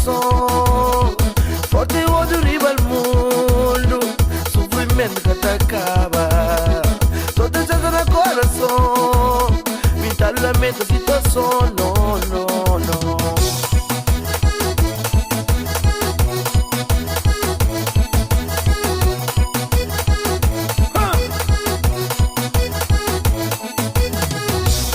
coração. Forte ódio riba o mundo, sofrimento que te acaba. Só deixando no coração, pintar lamento a situação. Não, não, não.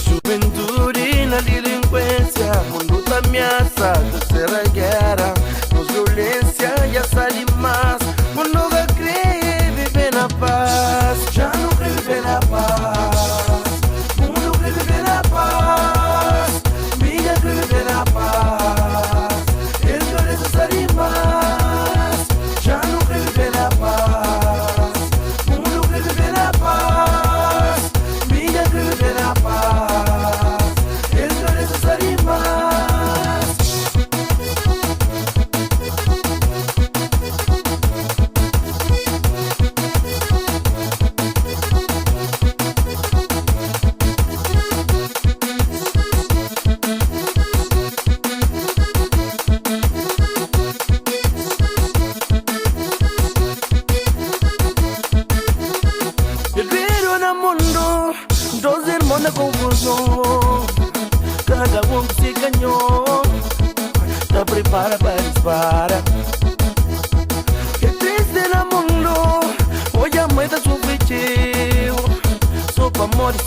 Juventude na delinquência, mundo tá ameaça, terceira guerra, com violência e essa demais. Mundo que crê viver na paz, já não crê viver na paz. Mundo crê viver na paz, minha crê viver na paz. Ele quer essa demais, já não crê viver na paz. Mundo crê viver na paz, minha crê viver na paz. Ele quer essa demais. Viveram no mundo, dois irmãos na confusão. Cada um se ganhou, tá prepara para disparar. Que triste no mundo, hoje a mãe tá sofrendo. Só para amor e